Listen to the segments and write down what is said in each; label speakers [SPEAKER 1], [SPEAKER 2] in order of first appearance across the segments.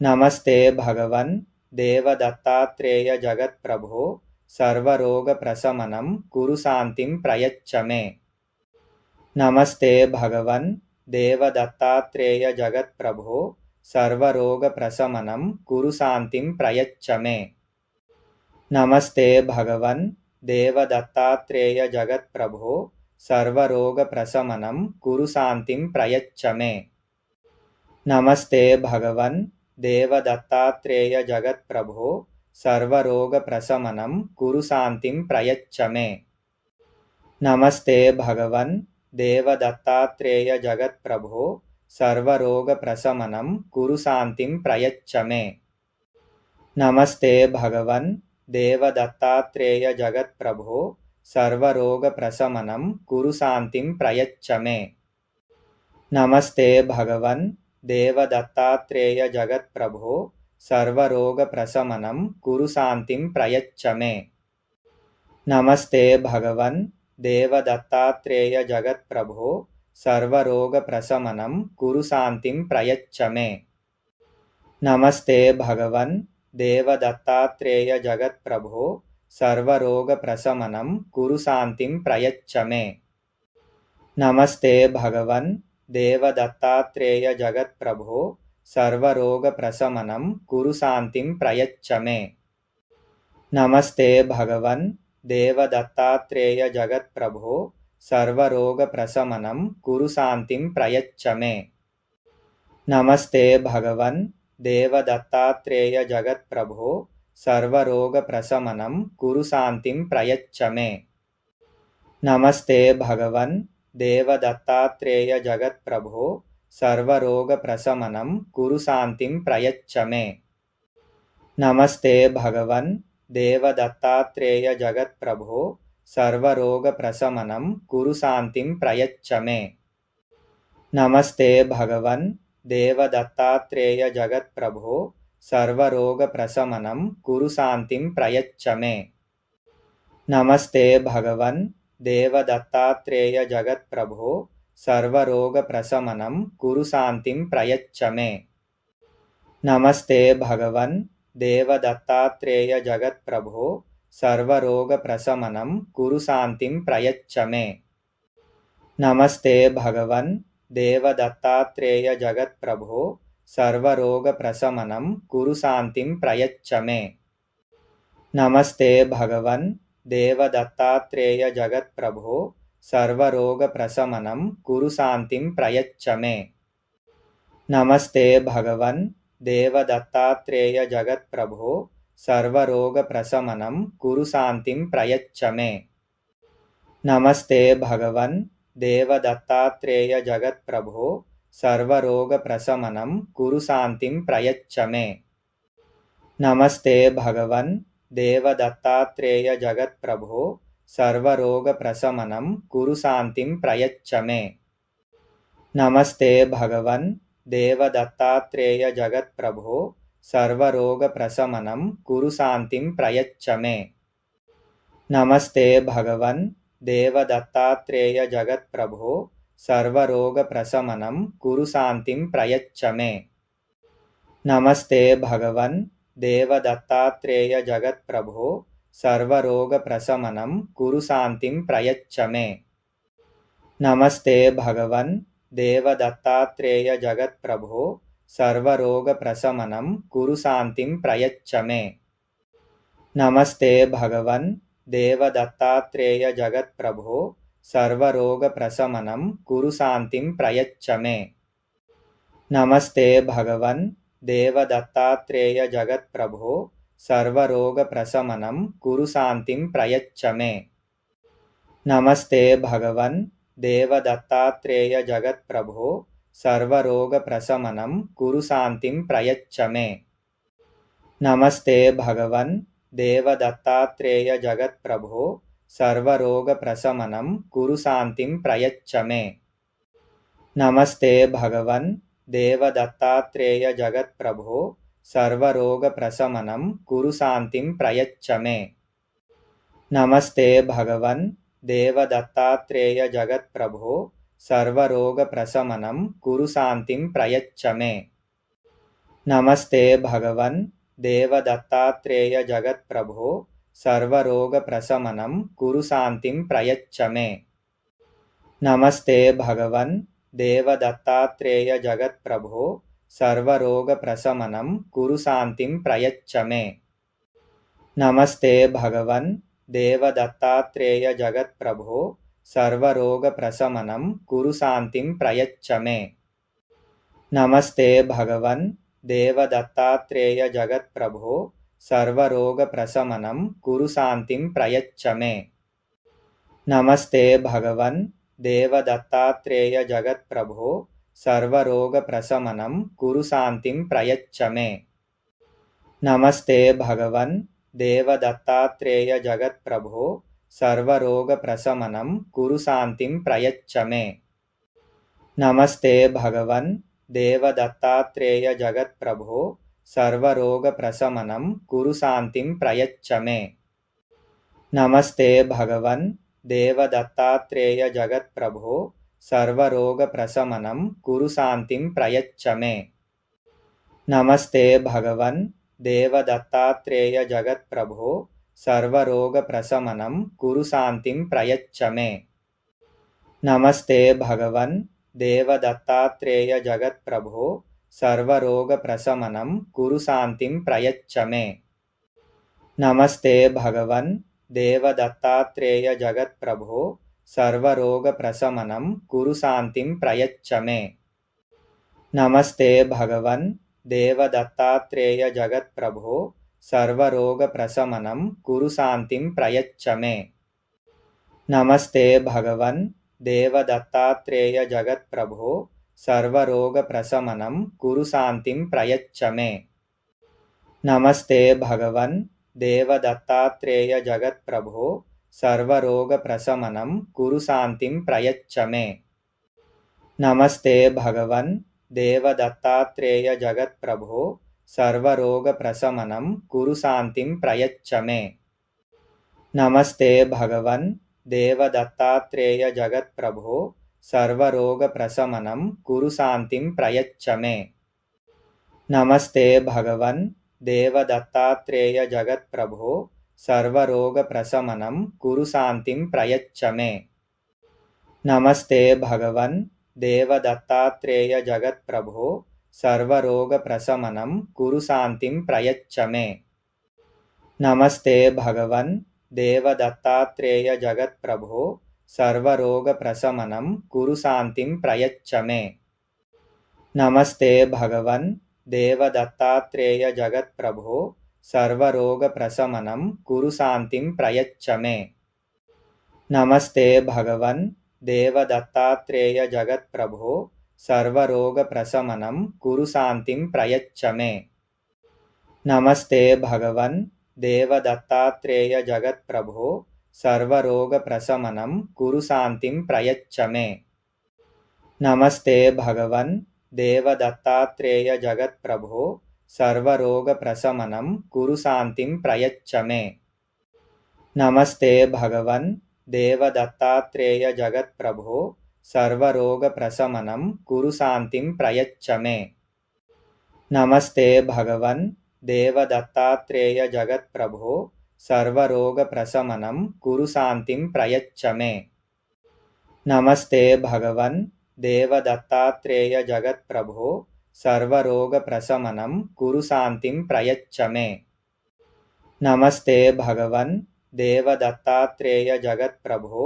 [SPEAKER 1] नमस्ते भगवन् देवदत्तात्रेय जगत्प्रभो सर्वरोगप्रशमनं कुरु शान्तिं प्रयच्छ मे। नमस्ते भगवन् देवदत्तात्रेय जगत्प्रभो सर्वरोगप्रशमनं कुरु शान्तिं प्रयच्छ मे। नमस्ते भगवन् देवदत्तात्रेय जगत्प्रभो सर्वरोगप्रशमनं कुरु शान्तिं प्रयच्छ मे। नमस्ते भगवन् देवदत्तात्रेय जगत्प्रभो सर्वरोगप्रशमनं कुरु शान्तिं प्रयच्छ मे। नमस्ते भगवन् देवदत्तात्रेय जगत्प्रभो सर्वरोगप्रशमनं कुरु शान्तिं प्रयच्छ मे। नमस्ते भगवन् देवदत्तात्रेय जगत्प्रभो सर्वरोगप्रशमनं कुरु शान्तिं प्रयच्छ मे। नमस्ते भगवन् देवदत्तात्रेय जगत्प्रभो सर्वरोगप्रशमनं कुरु शान्तिं प्रयच्छ मे। नमस्ते भगवन् देवदत्तात्रेय जगत्प्रभो सर्वरोगप्रशमनं कुरु शान्तिं प्रयच्छ मे। नमस्ते भगवन् देवदत्तात्रेय जगत्प्रभो सर्वरोगप्रशमनं कुरु शान्तिं प्रयच्छ मे। नमस्ते भगवन् देवदत्तात्रेय जगत्प्रभो सर्वरोगप्रशमनं कुरु शान्तिं प्रयच्छ मे। नमस्ते भगवन् देवदत्तात्रेय जगत्प्रभो सर्वरोगप्रशमनं कुरु शान्तिं प्रयच्छ मे। नमस्ते भगवन् देवदत्तात्रेय जगत्प्रभो सर्वरोगप्रशमनं कुरु शान्तिं प्रयच्छ मे। नमस्ते भगवन् देवदत्तात्रेय जगत्प्रभो सर्वरोगप्रशमनं कुरु शान्तिं प्रयच्छ मे। नमस्ते भगवन् देवदत्तात्रेय जगत्प्रभो सर्वरोगप्रशमनं कुरु शान्तिं प्रयच्छ मे। नमस्ते भगवन् देवदत्तात्रेय जगत्प्रभो सर्वरोगप्रशमनं कुरु शान्तिं प्रयच्छ मे। नमस्ते भगवन् देवदत्तात्रेय जगत्प्रभो सर्वरोगप्रशमनं कुरु शान्तिं प्रयच्छ मे। नमस्ते भगवन् देवदत्तात्रेय जगत्प्रभो सर्वरोगप्रशमनं कुरु शान्तिं प्रयच्छ मे। नमस्ते भगवन् देवदत्तात्रेय जगत्प्रभो सर्वरोगप्रशमनं कुरु शान्तिं प्रयच्छ मे। नमस्ते भगवन् देवदत्तात्रेय जगत्प्रभो सर्वरोगप्रशमनं कुरु शान्तिं प्रयच्छ मे। नमस्ते भगवन् देवदत्तात्रेय जगत्प्रभो सर्वरोगप्रशमनं कुरु शान्तिं प्रयच्छ मे। नमस्ते भगवन् देवदत्तात्रेय जगत्प्रभो सर्वरोगप्रशमनं कुरु शान्तिं प्रयच्छ मे। नमस्ते भगवन् देवदत्तात्रेय जगत्प्रभो सर्वरोगप्रशमनं कुरु शान्तिं प्रयच्छ मे। नमस्ते भगवन् देवदत्तात्रेय जगत्प्रभो सर्वरोगप्रशमनं कुरु शान्तिं प्रयच्छ मे। नमस्ते भगवन् देवदत्तात्रेय जगत्प्रभो सर्वरोगप्रशमनं कुरु शान्तिं प्रयच्छ मे। नमस्ते भगवन् देवदत्तात्रेय जगत्प्रभो सर्वरोगप्रशमनं कुरु शान्तिं प्रयच्छ मे। नमस्ते भगवन् देवदत्तात्रेय जगत्प्रभो सर्वरोगप्रशमनं कुरु शान्तिं प्रयच्छ मे। नमस्ते भगवन् देवदत्तात्रेय जगत्प्रभो सर्वरोगप्रशमनं कुरु शान्तिं प्रयच्छ मे। नमस्ते भगवन् देवदत्तात्रेय जगत्प्रभो सर्वरोगप्रशमनं कुरु शान्तिं प्रयच्छ मे। नमस्ते भगवन् देवदत्तात्रेय जगत्प्रभो सर्वरोगप्रशमनं कुरु शान्तिं प्रयच्छ मे। नमस्ते भगवन् देवदत्तात्रेय जगत्प्रभो सर्वरोगप्रशमनं कुरु शान्तिं प्रयच्छ मे। नमस्ते भगवन् देवदत्तात्रेय जगत्प्रभो सर्वरोगप्रशमनं कुरु शान्तिं प्रयच्छ मे। नमस्ते भगवन् देवदत्तात्रेय जगत्प्रभो सर्वरोगप्रशमनं कुरु शान्तिं प्रयच्छ मे। నమస్తే భగవన్ దేవదత్తాత్రేయ జగత్ప్రభో సర్వరోగప్రశమనం కురు శాంతిం ప్రయచ్చ మే. నమస్తే భగవన్ దేవదత్తాత్రేయ జగత్ప్రభో సర్వరోగప్రశమనం కురు శాంతిం ప్రయచ్చ మే. నమస్తే భగవన్ దేవదత్తాత్రేయ జగత్ప్రభో సర్వరోగప్రశమనం కురు శాంతిం ప్రయచ్చ మే. నమస్తే భగవన్ దేవదత్తాత్రేయ జగత్ప్రభో సర్వరోగప్రశమనం కురు శాంతిం ప్రయచ్చ మే. నమస్తే భగవన్ దేవదత్తాత్రేయ జగత్ప్రభో సర్వరోగప్రశమనం కురు శాంతిం ప్రయచ్చ మే. నమస్తే భగవన్ దేవదత్తాత్రేయ జగత్ప్రభో సర్వరోగప్రశమనం కురు శాంతిం ప్రయచ్చ మే. నమస్తే భగవన్ దేవదత్తాత్రేయ జగత్ప్రభో సర్వరోగప్రశమనం కురు శాంతిం ప్రయచ్చ మే. నమస్తే భగవన్ దేవదత్తాత్రేయ జగత్ప్రభో సర్వరోగప్రశమనం కురు శాంతిం ప్రయచ్చ మే. నమస్తే భగవన్ దేవదత్తాత్రేయ జగత్ప్రభో సర్వరోగప్రశమనం కురు శాంతిం ప్రయచ్చ మే. నమస్తే భగవన్ దేవదత్తాత్రేయ జగత్ప్రభో సర్వరోగప్రశమనం కురు శాంతిం ప్రయచ్చ మే. నమస్తే భగవన్ దేవదత్తాత్రేయ జగత్ప్రభో సర్వరోగప్రశమనం కురు శాంతిం ప్రయచ్చ మే. నమస్తే భగవన్ దేవదత్తాత్రేయ జగత్ప్రభో సర్వరోగప్రశమనం కురు శాంతిం ప్రయచ్చ మే. నమస్తే భగవన్ దేవదత్తాత్రేయ జగత్ప్రభో సర్వరోగప్రశమనం కురు శాంతిం ప్రయచ్చ మే. నమస్తే భగవన్ దేవదత్తాత్రేయ జగత్ప్రభో సర్వరోగప్రశమనం కురు శాంతిం ప్రయచ్చ మే. నమస్తే భగవన్ దేవదత్తాత్రేయ జగత్ప్రభో సర్వరోగప్రశమనం కురు శాంతిం ప్రయచ్చ మే. నమస్తే భగవన్ దేవదత్తాత్రేయ జగత్ప్రభో సర్వరోగప్రశమనం కురు శాంతిం ప్రయచ్చ మే. నమస్తే భగవన్ దేవదత్తాత్రేయ జగత్ప్రభో సర్వరోగప్రశమనం కురు శాంతిం ప్రయచ్చ మే. నమస్తే భగవన్ దేవదత్తాత్రేయ జగత్ప్రభో సర్వరోగప్రశమనం కురు శాంతిం ప్రయచ్చ మే. నమస్తే భగవన్ దేవదత్తాత్రేయ జగత్ప్రభో సర్వరోగప్రశమనం కురు శాంతిం ప్రయచ్చ మే. నమస్తే భగవన్ దేవదత్తాత్రేయ జగత్ప్రభో సర్వరోగప్రశమనం కురు శాంతిం ప్రయచ్చ మే. నమస్తే భగవన్ దేవదత్తాత్రేయ జగత్ప్రభో సర్వరోగప్రశమనం కురు శాంతిం ప్రయచ్చ మే. నమస్తే భగవన్ దేవదత్తాత్రేయ జగత్ప్రభో సర్వరోగప్రశమనం కురు శాంతిం ప్రయచ్చ మే. నమస్తే భగవన్ దేవదత్తాత్రేయ జగత్ప్రభో సర్వరోగప్రశమనం కురు శాంతిం ప్రయచ్చ మే. నమస్తే భగవన్ దేవదత్తాత్రేయ జగత్ప్రభో సర్వరోగప్రశమనం కురు శాంతిం ప్రయచ్చ మే. నమస్తే భగవన్ దేవదత్తాత్రేయ జగత్ప్రభో సర్వరోగప్రశమనం కురు శాంతిం ప్రయచ్చ మే. నమస్తే భగవన్ దేవదత్తాత్రేయ జగత్ప్రభో సర్వరోగప్రశమనం కురు శాంతిం ప్రయచ్చ మే. నమస్తే భగవన్ దేవదత్తాత్రేయ జగత్ప్రభో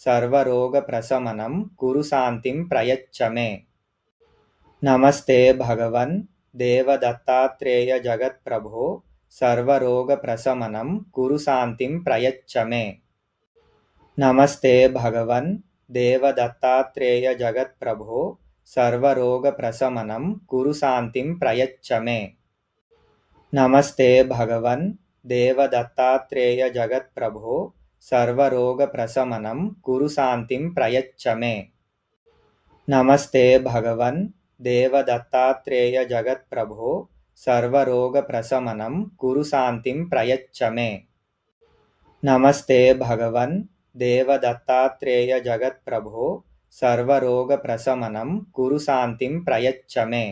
[SPEAKER 1] సర్వరోగప్రశమనం కురు శాంతిం ప్రయచ్చ మే. నమస్తే భగవన్ దేవదత్తాత్రేయ జగత్ప్రభో సర్వరోగప్రశమనం కురు శాంతిం ప్రయచ్చ మే. నమస్తే భగవన్ దేవదత్తాత్రేయ జగత్ప్రభో సర్వరోగప్రశమనం కురు శాంతిం ప్రయచ్చ మే. నమస్తే భగవన్ దేవదత్తాత్రేయ జగత్ప్రభో సర్వరోగప్రశమనం కురు శాంతిం ప్రయచ్చ మే. నమస్తే భగవన్ దేవదత్తాత్రేయ జగత్ప్రభో సర్వరోగప్రశమనం కురు శాంతిం ప్రయచ్చ మే. నమస్తే భగవన్ దేవదత్తాత్రేయ జగత్ప్రభో సర్వరోగప్రశమనం కురు శాంతిం ప్రయచ్చ మే.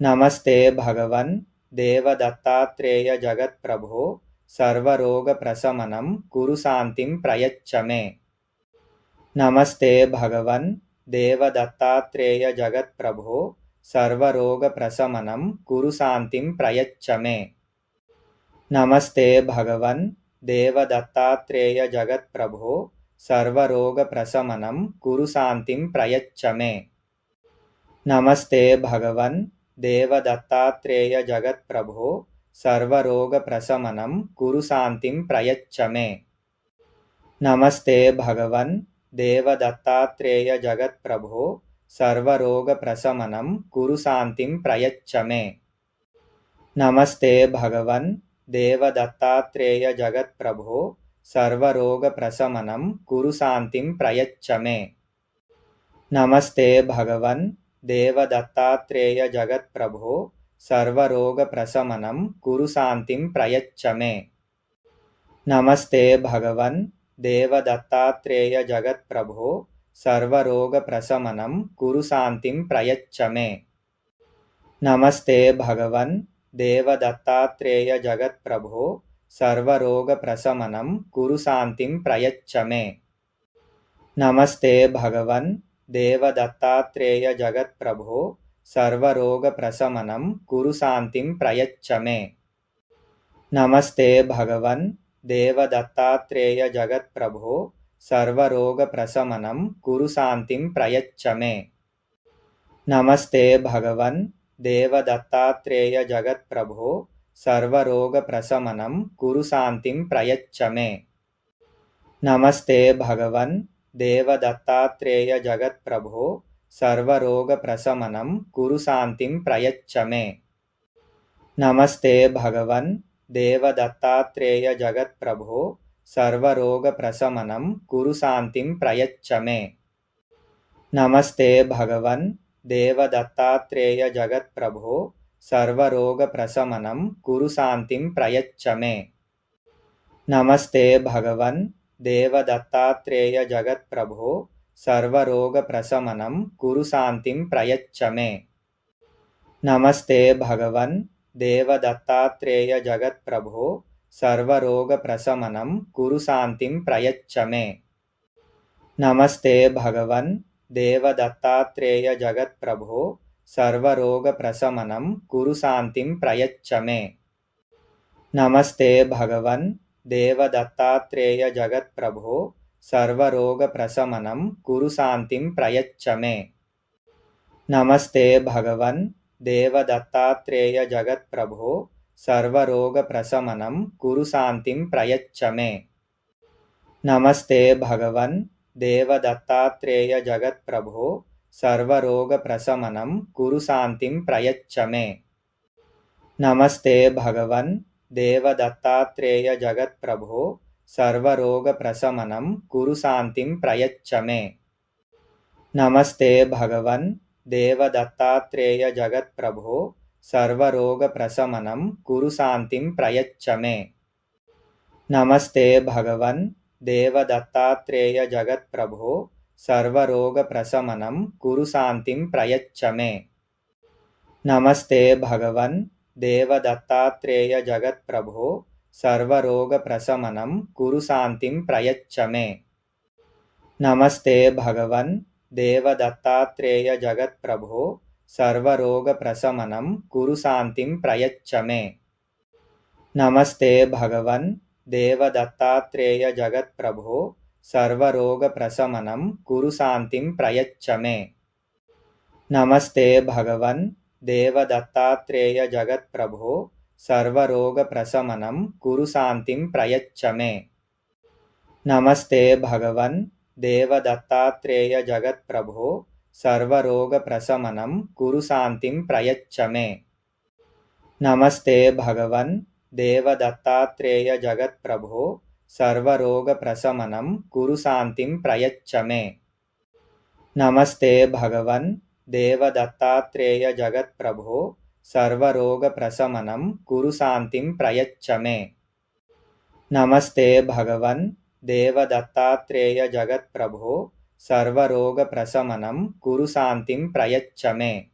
[SPEAKER 1] नमस्ते भगवन् देवदत्तात्रेय जगत्प्रभो सर्वरोगप्रशमनं कुरु शान्तिं प्रयच्छ मे। नमस्ते भगवन् देवदत्तात्रेय जगत्प्रभो सर्वरोगप्रशमनं कुरु शान्तिं प्रयच्छ मे। नमस्ते भगवन् देवदत्तात्रेय जगत्प्रभो सर्वरोगप्रशमनं कुरु शान्तिं प्रयच्छ मे। नमस्ते भगवन् देवदत्तात्रेय जगत्प्रभो सर्वरोगप्रशमनं कुरु शान्तिं प्रयच्छ मे। नमस्ते भगवन् देवदत्तात्रेय जगत्प्रभो सर्वरोगप्रशमनं कुरु शान्तिं प्रयच्छ मे। नमस्ते भगवन् देवदत्तात्रेय जगत्प्रभो सर्वरोगप्रशमनं कुरु शान्तिं प्रयच्छ मे। नमस्ते भगवन् देवदत्तात्रेय नमस्ते भगवन् देवदत्तात्रेय जगत्प्रभो सर्वरोगप्रशमनं कुरु शान्तिं प्रयच्छ मे। नमस्ते भगवन् देवदत्तात्रेय जगत्प्रभो सर्वरोगप्रशमनं कुरु शान्तिं प्रयच्छ मे। नमस्ते भगवन् देवदत्तात्रेय जगत्प्रभो सर्वरोगप्रशमनं कुरु शान्तिं प्रयच्छ मे। नमस्ते भगवन् देवदत्तात्रेय जगत्प्रभो सर्वरोगप्रशमनं कुरु शान्तिं प्रयच्छ मे। नमस्ते भगवन् देवदत्तात्रेय जगत्प्रभो सर्वरोगप्रशमनं कुरु शान्तिं प्रयच्छ मे। नमस्ते भगवन् देवदत्तात्रेय जगत्प्रभो सर्वरोगप्रशमनं कुरु शान्तिं प्रयच्छ मे। नमस्ते भगवन् देवदत्तात्रेय जगत्प्रभो सर्वरोगप्रशमनं कुरु शान्तिं प्रयच्छ मे। नमस्ते भगवन् देवदत्तात्रेय जगत्प्रभो सर्वरोगप्रशमनं कुरु शान्तिं प्रयच्छ मे। नमस्ते भगवन् देवदत्तात्रेय जगत्प्रभो सर्वरोगप्रशमनं कुरु शान्तिं प्रयच्छ मे। नमस्ते भगवन् देवदत्तात्रेय जगत्प्रभो सर्वरोगप्रशमनं कुरु शान्तिं प्रयच्छ मे। नमस्ते भगवन् देवदत्तात्रेय जगत्प्रभो सर्वरोगप्रशमनं कुरु शान्तिं प्रयच्छ मे। नमस्ते भगवन् देवदत्तात्रेय जगत्प्रभो सर्वरोगप्रशमनं कुरु शान्तिं प्रयच्छ मे। नमस्ते भगवन् देवदत्तात्रेय जगत्प्रभो सर्वरोगप्रशमनं कुरु शान्तिं प्रयच्छ मे। नमस्ते भगवन् देवदत्तात्रेय जगत्प्रभो सर्वरोगप्रशमनं कुरु शान्तिं प्रयच्छ मे। नमस्ते भगवन् देवदत्तात्रेय जगत्प्रभो सर्वरोगप्रशमनं कुरु शान्तिं प्रयच्छ मे। नमस्ते भगवन् देवदत्तात्रेय जगत्प्रभो सर्वरोगप्रशमनं कुरु शान्तिं प्रयच्छ मे। नमस्ते भगवन् देवदत्तात्रेय जगत्प्रभो सर्वरोगप्रशमनं कुरु शान्तिं प्रयच्छ मे।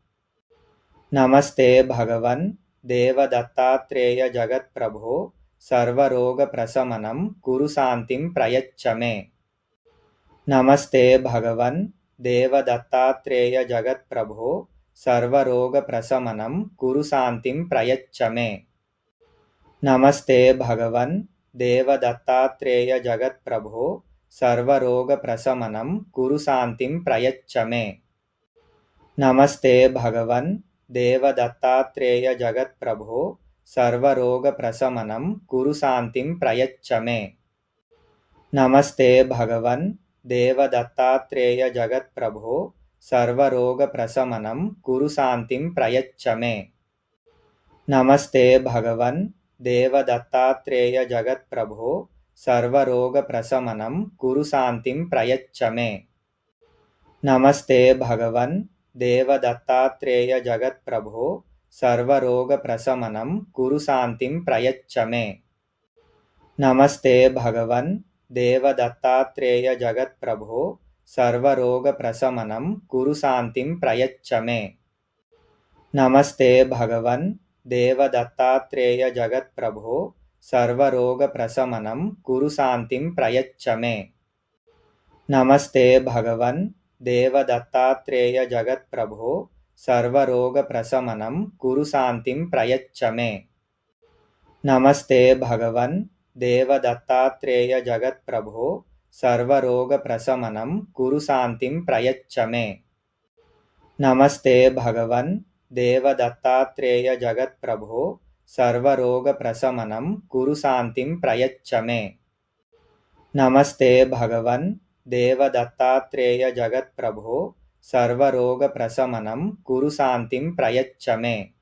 [SPEAKER 1] नमस्ते भगवन् देवदत्तात्रेय जगत्प्रभो सर्वरोगप्रशमनं कुरु शान्तिं प्रयच्छ मे। नमस्ते भगवन् देवदत्तात्रेय जगत्प्रभो सर्वरोगप्रशमनं कुरु शान्तिं प्रयच्छ मे। नमस्ते भगवन् देवदत्तात्रेय जगत्प्रभो सर्वरोगप्रशमनं कुरु शान्तिं प्रयच्छ मे। नमस्ते भगवन् देवदत्तात्रेय जगत्प्रभो सर्वरोगप्रशमनं कुरु शान्तिं प्रयच्छ मे। नमस्ते भगवन् देवदत्तात्रेय जगत्प्रभो सर्वरोगप्रशमनं कुरु शान्तिं प्रयच्छ मे। नमस्ते भगवन् देवदत्तात्रेय जगत्प्रभो सर्वरोगप्रशमनं कुरु शान्तिं प्रयच्छ मे। नमस्ते भगवन् देवदत्तात्रेय जगत्प्रभो सर्वरोगप्रशमनं कुरु शान्तिं प्रयच्छ मे। नमस्ते भगवन् देवदत्तात्रेय जगत्प्रभो सर्वरोगप्रशमनं कुरु शान्तिं प्रयच्छ मे। नमस्ते भगवन् देवदत्तात्रेय जगत्प्रभो सर्वरोगप्रशमनं कुरु शान्तिं प्रयच्छ मे। नमस्ते भगवन् देवदत्तात्रेय जगत्प्रभो सर्वरोगप्रशमनं कुरु शान्तिं प्रयच्छ मे। नमस्ते भगवन् देवदत्तात्रेय जगत्प्रभो सर्वरोगप्रशमनं कुरु शान्तिं प्रयच्छ मे। नमस्ते भगवन् देवदत्तात्रेय जगत्प्रभो सर्वरोगप्रशमनं कुरु शान्तिं प्रयच्छ मे। नमस्ते भगवन् देवदत्तात्रेय जगत्प्रभो सर्वरोगप्रशमनं कुरु शान्तिं प्रयच्छ मे।